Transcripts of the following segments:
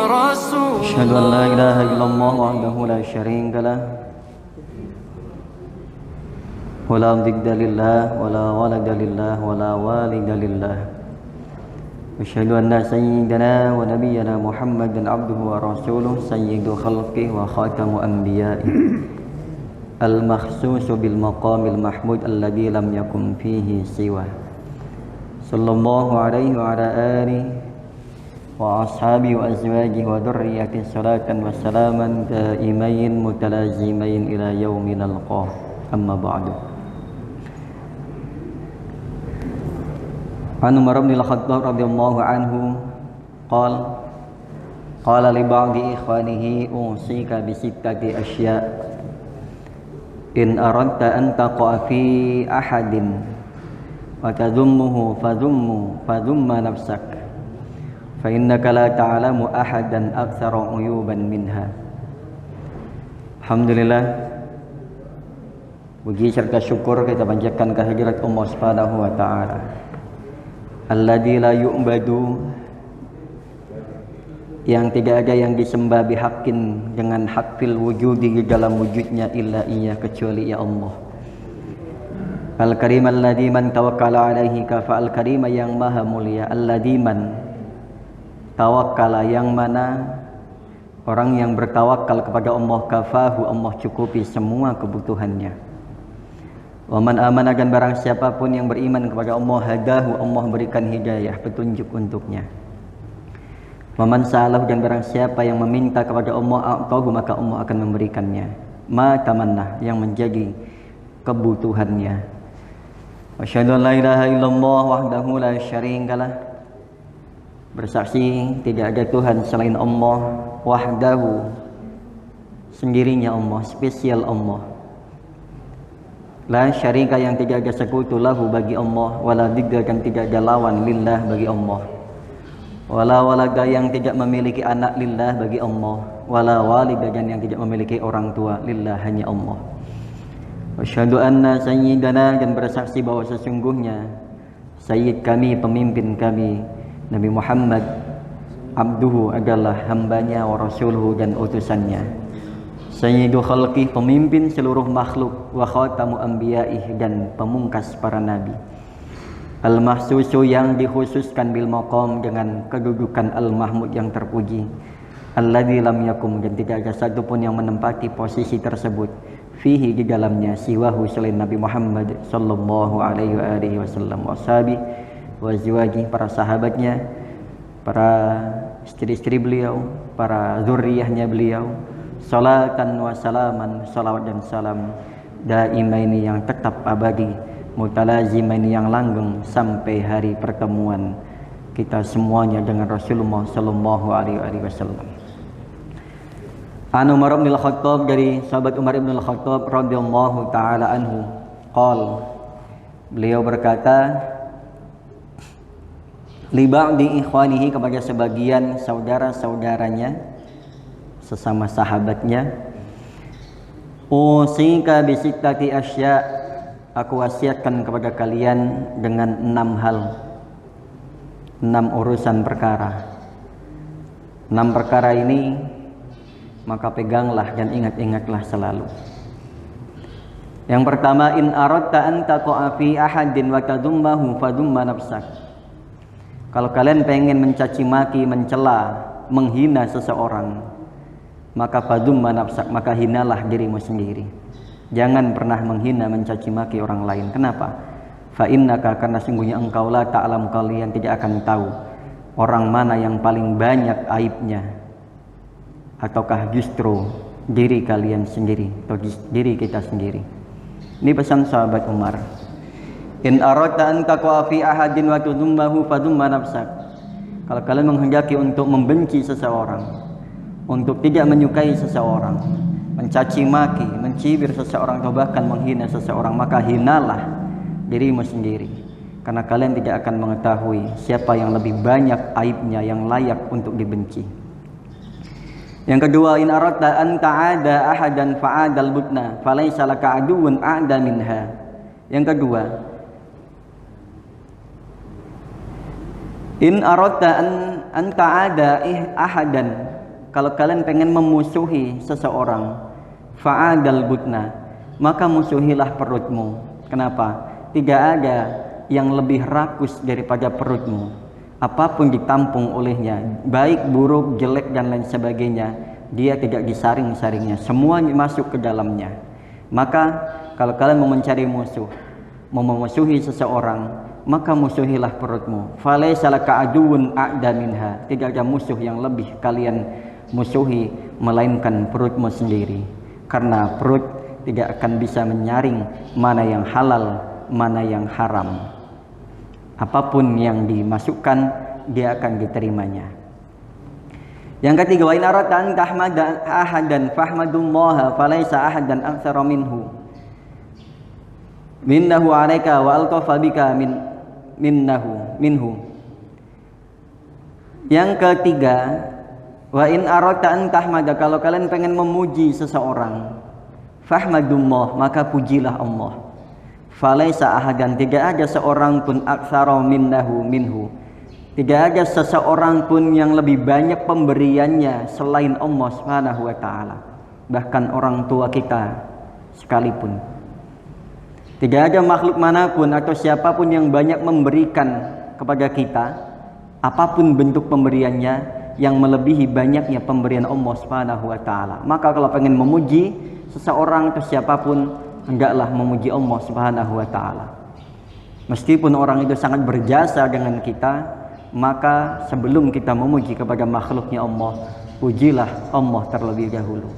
أشهد أن لا إله إلا الله وحده لا شريك له ولا ضد لله ولا ولد لله ولا والد لله أشهد أن سيدنا ونبينا محمدا عبده ورسوله سيد خلقه وخاتم أنبيائه المخصوص بالمقام المحمود الذي لم يكن فيه سواه صلى الله عليه وعلى آله وأصحابه وأزواجه وذريته صلاة وسلاما دائمين متلازمين إلى يوم نلقاه أما بعد. عن عمر بن الخطاب رضي الله عنه قال لبعض إخوانه أوصيك بستة أشياء إن أردت أن تقع في أحد وتذمه فذم نفسك فإنك لا تعلم أحدا أكثر عيوبا منها. Alhamdulillah, puji serta syukur kita panjatkan kehadirat Allah Subhanahu wa taala. Alladzi la yu'badu, yang tidak ada yang disembah bihaqqin dengan hak fil wujudi di dalam wujudnya illa Ia, kecuali ya Allah. Al-Karim alladzi man tawakkala alaihi kafa, al-Karim yang maha mulia, alladzi man tawakkala yang mana orang yang bertawakal kepada Allah kafahu, Allah cukupi semua kebutuhannya. Wa man amana, dan barang siapapun yang beriman kepada Allah hadahu, Allah berikan hidayah, petunjuk untuknya. Wa man sa'alahu, dan barang siapa yang meminta kepada Allah a'tahu, maka Allah akan memberikannya ma tamanna, yang menjadi kebutuhannya. Wa asyhadu an la ilaha illallah wahdahu la syarikalah, bersaksi tidak ada Tuhan selain Allah, wahdahu, sendirinya Allah, spesial Allah, la syarika, yang tidak ada sekutu, lahu, bagi Allah, wala didda, dan tidak ada lawan, lillah, bagi Allah, wala walada, yang tidak memiliki anak, lillah, bagi Allah, wala walida, dan yang tidak memiliki orang tua, lillah, hanya Allah. Asyhadu anna sayyidana, dan bersaksi bahwa sesungguhnya sayyid kami, pemimpin kami, Nabi Muhammad abduhu, adalah hambanya, wa rasuluhu, dan utusannya. Sayyidu khalqih, pemimpin seluruh makhluk, wa khatamu anbiya'ih, dan pemungkas para nabi. Al-mahsusu, yang dikhususkan bil maqam, dengan kedudukan al-mahmud, yang terpuji. Alladzi lam yakum, dan tidak ada satupun yang menempati posisi tersebut, fihi, di dalamnya, siwahu, selain Nabi Muhammad sallallahu alaihi wasallam, wa ashabi wa azwaji, para sahabatnya, para istri-istri beliau, para zuriyahnya beliau. Salatan wa salaman, salawat dan salam, daimaini, yang tetap abadi, mutalazimaini, yang langgeng sampai hari pertemuan kita semuanya dengan Rasulullah sallallahu alaihi wasallam. An Umar bin Al-Khattab, dari sahabat Umar bin Al-Khattab radhiyallahu taala anhu, beliau berkata, li ba'di ikhwanihi, kepada sebagian saudara-saudaranya, sesama sahabatnya, usika bisittati asya, aku wasiatkan kepada kalian dengan 6 hal, 6 urusan perkara. 6 perkara ini maka peganglah dan ingat-ingatlah selalu. Yang pertama, in aradta an taqa'a fi ahadin wa tadummahu fadumma nafsak. Kalau kalian pengen mencaci maki, mencela, menghina seseorang, maka fadumma nafsak, maka hinalah dirimu sendiri. Jangan pernah menghina, mencaci maki orang lain. Kenapa? Fa innaka, karena sungguhnya engkau la ta'lam, kalian tidak akan tahu orang mana yang paling banyak aibnya, ataukah justru diri kalian sendiri atau diri kita sendiri. Ini pesan sahabat Umar. In aradta an taqwa fi ahadin wa tudummahu fadumma nafsak. Kalau kalian menghendaki untuk membenci seseorang, untuk tidak menyukai seseorang, mencaci maki, mencibir seseorang, atau bahkan menghina seseorang, maka hinalah dirimu sendiri, karena kalian tidak akan mengetahui siapa yang lebih banyak aibnya, yang layak untuk dibenci. Yang kedua, in aradta an ta'ada ahadan fa'adal budna falaysa laka aduwwun a'da minha. Yang kedua, in aradta an ta'ada ahadan, kalau kalian pengen memusuhi seseorang, fa'adal butna, maka musuhilah perutmu. Kenapa? Tidak ada yang lebih rakus daripada perutmu. Apapun ditampung olehnya, baik, buruk, jelek dan lain sebagainya, dia tidak disaring-saringnya, semuanya masuk ke dalamnya. Maka kalau kalian mau mencari musuh, mau memusuhi seseorang, maka musuhilah perutmu. Falaisa laka aduwwun a'da minha, tidak ada musuh yang lebih kalian musuhi melainkan perutmu sendiri. Karena perut tidak akan bisa menyaring mana yang halal, mana yang haram. Apapun yang dimasukkan, dia akan diterimanya. Yang ketiga, wa in aradta an tahmada ahadan fahmadullaha falaisa ahadan aktsara minhu minnahu 'alaika wa altafa bika minhu. Yang ketiga, wa in aradta an tahmada, kalau kalian pengen memuji seseorang, fahmadullah, maka pujilah Allah. Falaisa ahadan, tidak ada seorang pun aktsara minhu, tidak ada seseorang pun yang lebih banyak pemberiannya selain Allah Subhanahu wa taala. Bahkan orang tua kita sekalipun, tidak ada makhluk manapun atau siapapun yang banyak memberikan kepada kita, apapun bentuk pemberiannya, yang melebihi banyaknya pemberian Allah Subhanahu wa taala. Maka kalau pengen memuji seseorang atau siapapun, hendaklah memuji Allah Subhanahu wa taala. Meskipun orang itu sangat berjasa dengan kita, maka sebelum kita memuji kepada makhluknya Allah, pujilah Allah terlebih dahulu.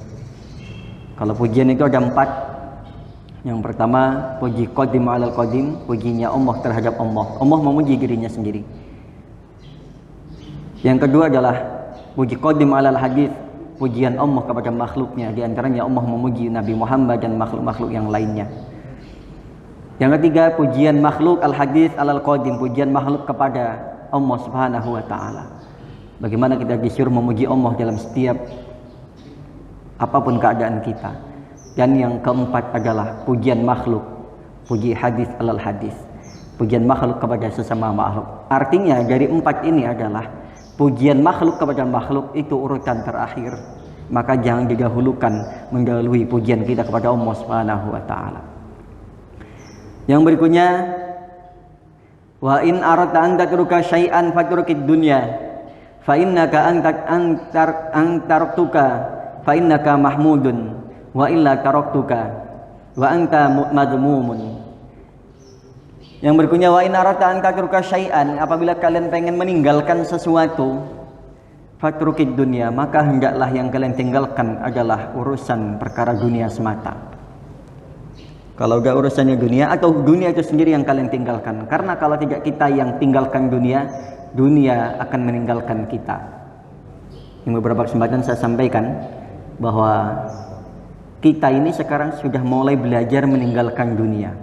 Kalau pujian itu ada 4. Yang pertama, puji qadim alal qadim, pujinya Allah terhadap Allah. Allah memuji dirinya sendiri. Yang kedua adalah puji qadim alal hadis, pujian Allah kepada makhluknya. Di antaranya Allah memuji Nabi Muhammad dan makhluk-makhluk yang lainnya. Yang ketiga, pujian makhluk al-hadis alal qadim, pujian makhluk kepada Allah Subhanahu wa taala. Bagaimana kita disuruh memuji Allah dalam setiap apapun keadaan kita. Dan yang keempat adalah pujian makhluk, puji hadis alal hadis, pujian makhluk kepada sesama makhluk. Artinya dari 4 ini adalah pujian makhluk kepada makhluk itu urutan terakhir. Maka jangan didahulukan mendahului pujian kita kepada Allah Subhanahu wa taala. Yang berikutnya, wa in aradta an tatruka syai'an fatrukid dunya fa innaka antartuka fa innaka mahmudun wa illa taraktuka wa anta madmumun. Yang berikutnya, wa in aradta an tatruka syai'an, apabila kalian pengen meninggalkan sesuatu, fatrukid dunya, maka hendaklah yang kalian tinggalkan adalah urusan perkara dunia semata. Kalau udah urusannya dunia, atau dunia itu sendiri yang kalian tinggalkan. Karena kalau tidak kita yang tinggalkan dunia, dunia akan meninggalkan kita. Yang beberapa kesempatan saya sampaikan bahwa kita ini sekarang sudah mulai belajar meninggalkan dunia.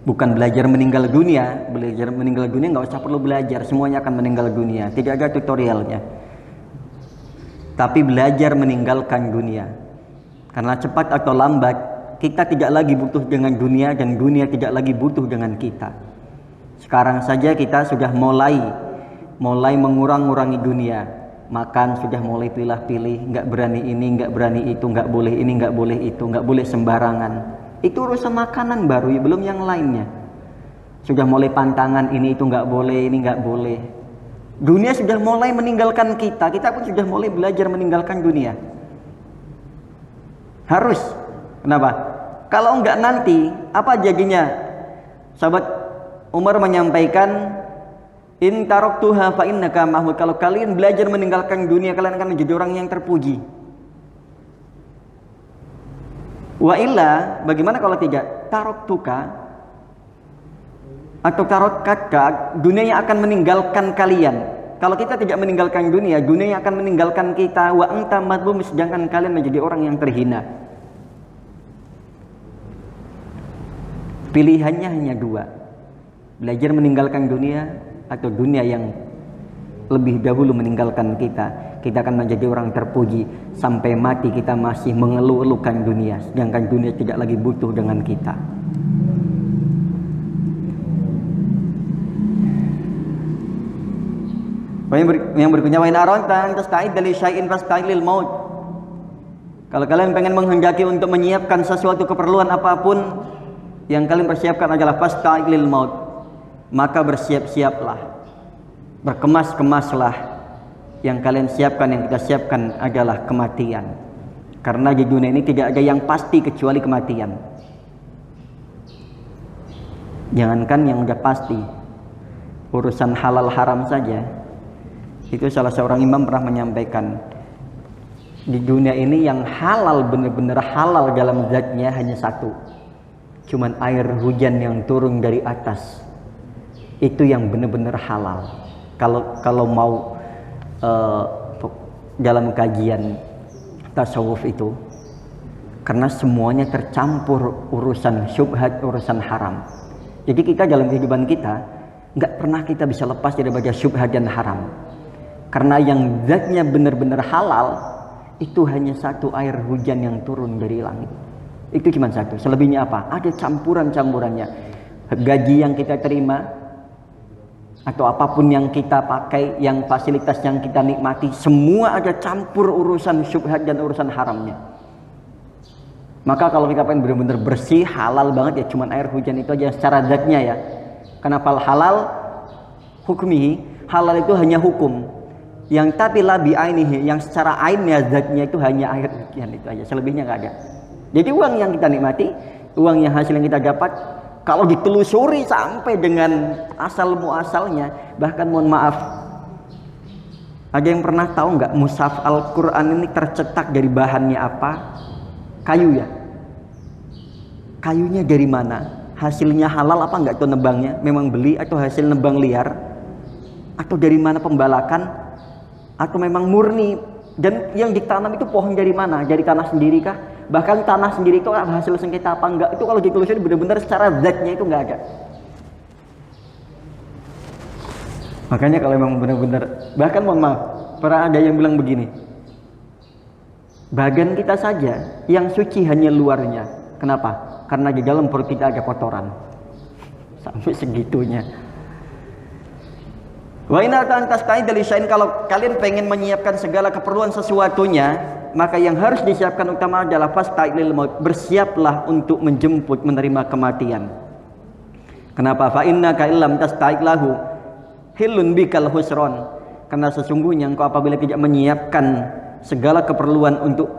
Bukan belajar meninggal dunia, belajar meninggal dunia nggak usah perlu belajar, semuanya akan meninggal dunia, tidak ada tutorialnya. Tapi belajar meninggalkan dunia, karena cepat atau lambat kita tidak lagi butuh dengan dunia dan dunia tidak lagi butuh dengan kita. Sekarang saja kita sudah mulai mengurang-ngurangi dunia, makan sudah mulai pilih-pilih, nggak berani ini, nggak berani itu, nggak boleh ini, nggak boleh itu, nggak boleh sembarangan. Itu urusan makanan baru, ya, belum yang lainnya. Sudah mulai pantangan, ini itu nggak boleh, ini nggak boleh. Dunia sudah mulai meninggalkan kita, kita pun sudah mulai belajar meninggalkan dunia. Harus. Kenapa? Kalau enggak nanti, apa jadinya? Sahabat Umar menyampaikan, in taraktuha fa innaka mahmud. Kalau kalian belajar meninggalkan dunia, kalian akan menjadi orang yang terpuji. Wa illa, bagaimana kalau tidak? Taraktuka atau tarakaka, dunia yang akan meninggalkan kalian. Kalau kita tidak meninggalkan dunia, dunia yang akan meninggalkan kita. Wa anta madlum, sedangkan kalian menjadi orang yang terhina. Pilihannya hanya 2, belajar meninggalkan dunia atau dunia yang lebih dahulu meninggalkan kita. Kita akan menjadi orang terpuji sampai mati kita masih mengeluh-elukan dunia, sedangkan dunia tidak lagi butuh dengan kita. Yang berikutnya, wa in aradta an tasta'id li syai'in fasta'id lil maut. Kalau kalian pengen menghendaki untuk menyiapkan sesuatu keperluan apapun, yang kalian persiapkan adalah fasta'id lil maut. Maka bersiap-siaplah, berkemas-kemaslah. Yang kalian siapkan, yang kita siapkan adalah kematian. Karena di dunia ini tidak ada yang pasti kecuali kematian. Jangankan yang udah pasti, urusan halal haram saja. Itu salah seorang imam pernah menyampaikan, di dunia ini yang halal, benar-benar halal dalam zatnya hanya satu, cuman air hujan yang turun dari atas. Itu yang benar-benar halal. Kalau mau dalam kajian tasawuf itu, karena semuanya tercampur urusan syubhat, urusan haram. Jadi kita dalam kehidupan kita nggak pernah kita bisa lepas dari bagian syubhat dan haram. Karena yang zatnya benar-benar halal itu hanya satu, air hujan yang turun dari langit. Itu cuma satu. Selebihnya apa? Ada campuran-campurannya. Gaji yang kita terima atau apapun yang kita pakai, yang fasilitas yang kita nikmati, semua ada campur urusan syubhat dan urusan haramnya. Maka kalau kita pengen benar-benar bersih, halal banget, ya cuman air hujan itu aja secara zatnya ya. Kenapa halal? Hukmihi, halal itu hanya hukum. Yang tapi labi ainihi, yang secara ainnya zatnya itu hanya air hujan itu aja, selebihnya nggak ada. Jadi uang yang kita nikmati, uang yang hasil yang kita dapat, kalau ditelusuri sampai dengan asal muasalnya, bahkan mohon maaf, ada yang pernah tahu nggak mushaf Al-Quran ini tercetak dari bahannya apa? Kayu ya. Kayunya dari mana? Hasilnya halal apa nggak tuh nebangnya? Memang beli atau hasil nebang liar? Atau dari mana pembalakan? Atau memang murni? Dan yang ditanam itu pohon dari mana? Dari tanah sendiri kah? Bahkan tanah sendiri itu hasil sengketa apa enggak? Itu kalau ditelusuri benar-benar secara zatnya itu enggak ada. Makanya kalau memang benar-benar, bahkan mohon maaf, pernah ada yang bilang begini, badan kita saja yang suci hanya luarnya. Kenapa? Karena di dalam perut kita ada kotoran. Sampai segitunya. Wa in tasta'id li syai'in, kalau kalian pengen menyiapkan segala keperluan sesuatunya, maka yang harus disiapkan utama adalah fasta'id lil maut, bersiaplah untuk menjemput, menerima kematian. Kenapa? Fa innaka illam tasta'id lahu hilun bikal husron, karena sesungguhnya engkau apabila tidak menyiapkan segala keperluan untuk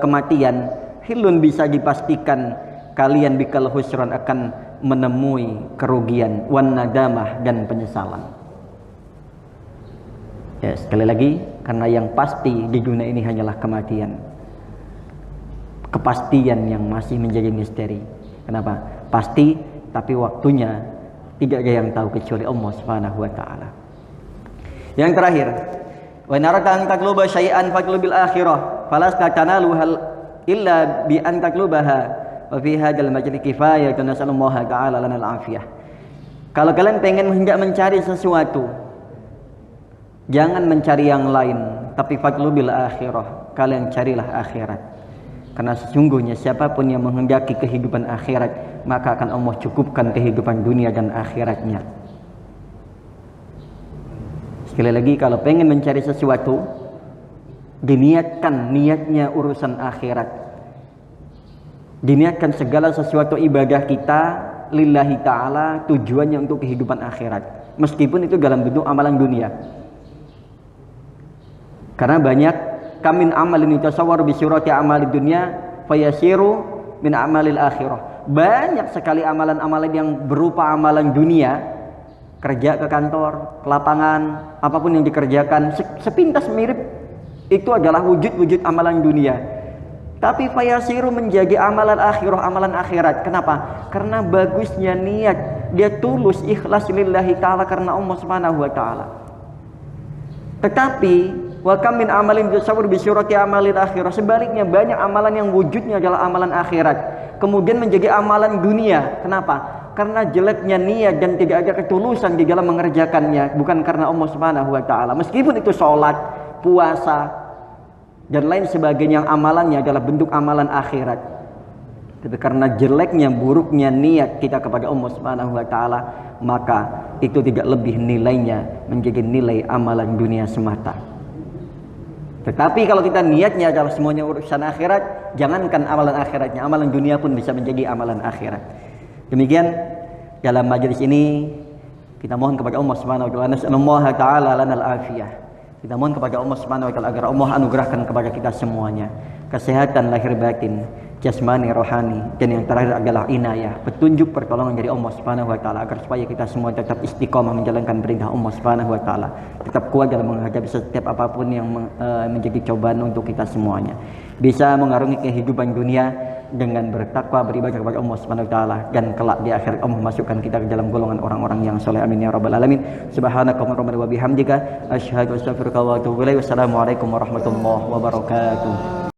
kematian, hilun bisa dipastikan kalian bikal husron akan menemui kerugian, wan nadamah dan penyesalan. Ya, sekali lagi, karena yang pasti di dunia ini hanyalah kematian. Kepastian yang masih menjadi misteri. Kenapa? Pasti, tapi waktunya tidak ada yang tahu kecuali Allah Subhanahu wa taala. Yang terakhir, wa naraka an taqluba syai'an faqlubil akhirah falasta tanaluha illa bi an taqlubaha wa fi hadzal majlis kifayatun nasallallahu ta'ala lana al-afiyah. Kalau kalian pengen hendak mencari sesuatu, jangan mencari yang lain, tapi faqlubil akhirah, kalian carilah akhirat. Karena sesungguhnya siapapun yang menghendaki kehidupan akhirat, maka akan Allah cukupkan kehidupan dunia dan akhiratnya. Sekali lagi, kalau pengen mencari sesuatu, diniatkan niatnya urusan akhirat. Diniatkan segala sesuatu ibadah kita lillahi ta'ala, tujuannya untuk kehidupan akhirat, meskipun itu dalam bentuk amalan dunia. Karena banyak kamin amalin yutasawwaru bi surati amali dunya fayasiru min amalil akhirah. Banyak sekali amalan-amalan yang berupa amalan dunia, kerja ke kantor, ke lapangan, apapun yang dikerjakan sepintas mirip itu adalah wujud-wujud amalan dunia. Tapi fayasiru menjadi amalan akhirah, amalan akhirat. Kenapa? Karena bagusnya niat, dia tulus ikhlas lillahi ta'ala karena Allah Subhanahu wa ta'ala. Tetapi wa kam min amalin yusawwir bi surati amalil akhirah, sebaliknya banyak amalan yang wujudnya adalah amalan akhirat kemudian menjadi amalan dunia. Kenapa? Karena jeleknya niat dan tidak ada ketulusan di dalam mengerjakannya, bukan karena Allah Subhanahu wa taala. Meskipun itu sholat, puasa dan lain sebagainya yang amalannya adalah bentuk amalan akhirat. Tapi karena jeleknya, buruknya niat kita kepada Allah Subhanahu wa taala, maka itu tidak lebih nilainya menjadi nilai amalan dunia semata. Tetapi kalau kita niatnya adalah semuanya urusan akhirat, jangankan amalan akhiratnya, amalan dunia pun bisa menjadi amalan akhirat. Demikian dalam majelis ini kita mohon kepada Allah Subhanahu wa taala, nasallallahu taala lanal afiyah. Kita mohon kepada Allah Subhanahu wa taala agar Allah anugerahkan kepada kita semuanya kesehatan lahir batin, jasmani, rohani, dan yang terakhir adalah inayah, petunjuk, pertolongan dari Allah Subhanahu wa taala agar supaya kita semua tetap istiqomah menjalankan perintah Allah Subhanahu wa taala, tetap kuat dalam menghadapi setiap apapun yang menjadi cobaan untuk kita semuanya, bisa mengarungi kehidupan dunia dengan bertakwa, beribadah kepada Allah Subhanahu wa taala, dan kelak di akhir Allah masukkan kita ke dalam golongan orang-orang yang saleh. Amin ya rabbal alamin. Subhanakallahumma wa bihamdika asyhadu an la ilaha illa anta astaghfiruka wa atubu ilaik. Wassalamualaikum warahmatullahi wabarakatuh.